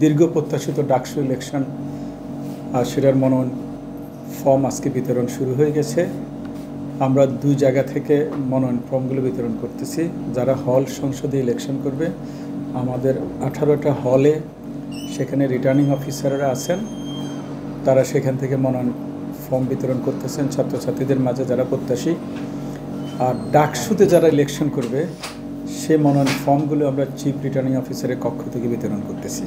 দীর্ঘ প্রত্যাশিত ডাকসু ইলেকশন সেটার মনোনয়ন ফর্ম আজকে বিতরণ শুরু হয়ে গেছে। আমরা দুই জায়গা থেকে মনোনয়ন ফর্মগুলো বিতরণ করতেছি। যারা হল সংসদে ইলেকশন করবে, আমাদের 18টা হলে সেখানে রিটার্নিং অফিসাররা আছেন, তারা সেখান থেকে মনোনয়ন ফর্ম বিতরণ করতেছেন ছাত্রছাত্রীদের মাঝে যারা প্রত্যাশী। আর ডাকসুতে যারা ইলেকশন করবে সে মনোনয়ন ফর্মগুলো আমরা চিফ রিটার্নিং অফিসারের কক্ষ থেকে বিতরণ করতেছি।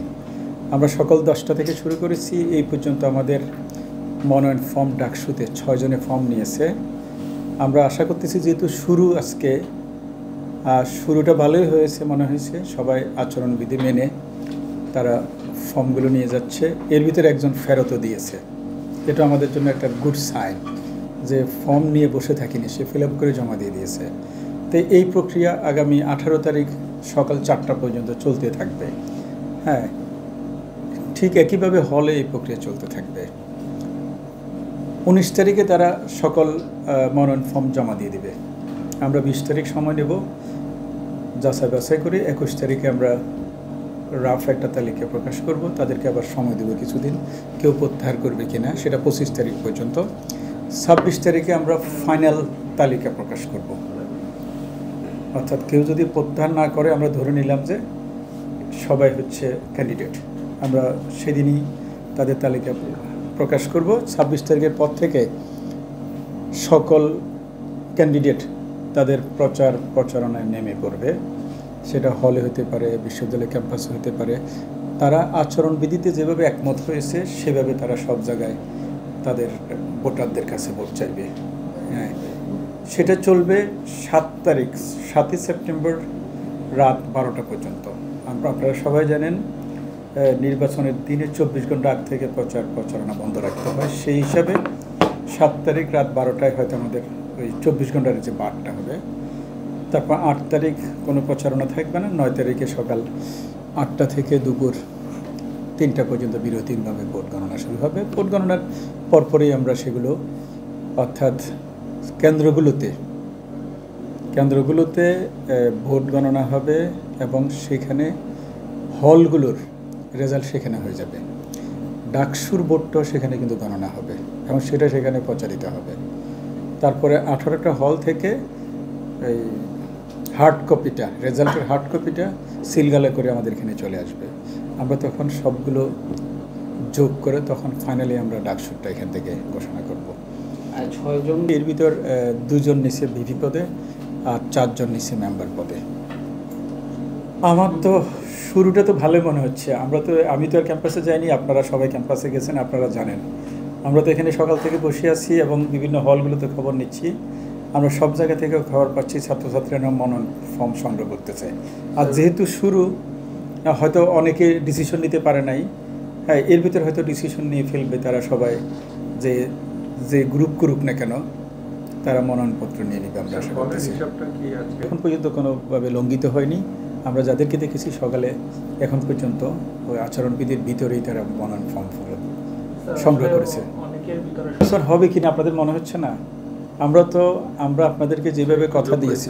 আমরা সকাল 10টা থেকে শুরু করেছি। এই পর্যন্ত আমাদের মনোনয়ন ফর্ম ডাকসুতে 6 জনে ফর্ম নিয়েছে। আমরা আশা করতেছি যেহেতু আজকে শুরুটা ভালোই হয়েছে মনে হয়েছে, সবাই আচরণবিধি মেনে তারা ফর্মগুলো নিয়ে যাচ্ছে। এর ভিতরে একজন ফেরতও দিয়েছে। এটা আমাদের জন্য একটা গুড সাইন যে ফর্ম নিয়ে বসে থাকিনি, সে ফিল আপ করে জমা দিয়ে দিয়েছে। তো এই প্রক্রিয়া আগামী 18 তারিখ সকাল 4টা পর্যন্ত চলতে থাকবে। হ্যাঁ, ঠিক একইভাবে হলে এই প্রক্রিয়া চলতে থাকবে। 19 তারিখে তারা সকল মনোনয়ন ফর্ম জমা দিয়ে দেবে। আমরা 20 তারিখ সময় নেব যাচাই বাছাই করে। 21 তারিখে আমরা রাফ একটা তালিকা প্রকাশ করব। তাদেরকে আবার সময় দেব কিছুদিন, কেউ প্রত্যাহার করবে কিনা সেটা 25 তারিখ পর্যন্ত। 26 তারিখে আমরা ফাইনাল তালিকা প্রকাশ করব। অর্থাৎ কেউ যদি প্রত্যাহার না করে, আমরা ধরে নিলাম যে সবাই হচ্ছে ক্যান্ডিডেট, আমরা সেদিনই তাদের তালিকা প্রকাশ করব। 26 তারিখের পর থেকে সকল ক্যান্ডিডেট তাদের প্রচারণায় নেমে পড়বে। সেটা হলে হতে পারে, বিশ্ববিদ্যালয় ক্যাম্পাসে হতে পারে। তারা আচরণবিধিতে যেভাবে একমত হয়েছে সেভাবে তারা সব জায়গায় তাদের ভোটারদের কাছে ভোট চাইবে। হ্যাঁ, সেটা চলবে 7 সেপ্টেম্বর রাত 12টা পর্যন্ত। আপনারা সবাই জানেন নির্বাচনের দিনে 24 ঘন্টা আগ থেকে প্রচারণা বন্ধ রাখতে হয়। সেই হিসাবে 7 তারিখ রাত 12টায় হয়তো আমাদের ওই 24 ঘন্টার যে বারটা হবে। তারপর 8 তারিখ কোনো প্রচারণা থাকবে না। 9 তারিখে সকাল 8টা থেকে দুপুর 3টা পর্যন্ত বিরতিহীনভাবে ভোট গণনা শুরু হবে। ভোট গণনার পরপরই আমরা সেগুলো অর্থাৎ কেন্দ্রগুলোতে ভোট গণনা হবে এবং সেখানে হলগুলোর রেজাল্ট সেখানে হয়ে যাবে। ডাকসুর ভোটটাও সেখানে কিন্তু গণনা হবে এবং সেটা সেখানে প্রচারিত হবে। তারপরে 18টা হল থেকে এই রেজাল্টের হার্ড কপিটা সিলগালা করে আমাদের এখানে চলে আসবে। আমরা তখন সবগুলো যোগ করে তখন ফাইনালি আমরা ডাকসুরটা এখান থেকে ঘোষণা করব। আর 6 জন, এর ভিতর 2 জন নিচে ভিপি পদে আর 4 জন নিচে মেম্বার পদে। আমার তো শুরুটা তো ভালোই মনে হচ্ছে। আমি তো আর ক্যাম্পাসে যাইনি, আপনারা সবাই ক্যাম্পাসে গেছেন, আপনারা জানেন। আমরা তো এখানে সকাল থেকে বসে আছি এবং বিভিন্ন হলগুলোতে খবর নিচ্ছি। আমরা সব জায়গা থেকে খবর পাচ্ছি ছাত্রছাত্রীরা মনোনয়ন ফর্ম সংগ্রহ করতেছে। আর যেহেতু শুরু, হয়তো অনেকে ডিসিশন নিতে পারে নাই। হ্যাঁ, এর ভিতরে হয়তো ডিসিশন নিয়ে ফেলবে তারা সবাই, যে গ্রুপ করুক না কেন তারা মনোনয়নপত্র নিয়ে নেবে। আমরা আশা করতেছি এখন পর্যন্ত কোনোভাবে লঙ্ঘিত হয়নি। আমরা যাদেরকে দেখেছি সকালে এখন পর্যন্ত ওই আচরণবিধির ভিতরেই তারা মনোনয়ন ফর্ম সংগ্রহ করেছে। স্যার, হবে কিনা আপনাদের মনে হচ্ছে না? আমরা আপনাদেরকে যেভাবে কথা দিয়েছি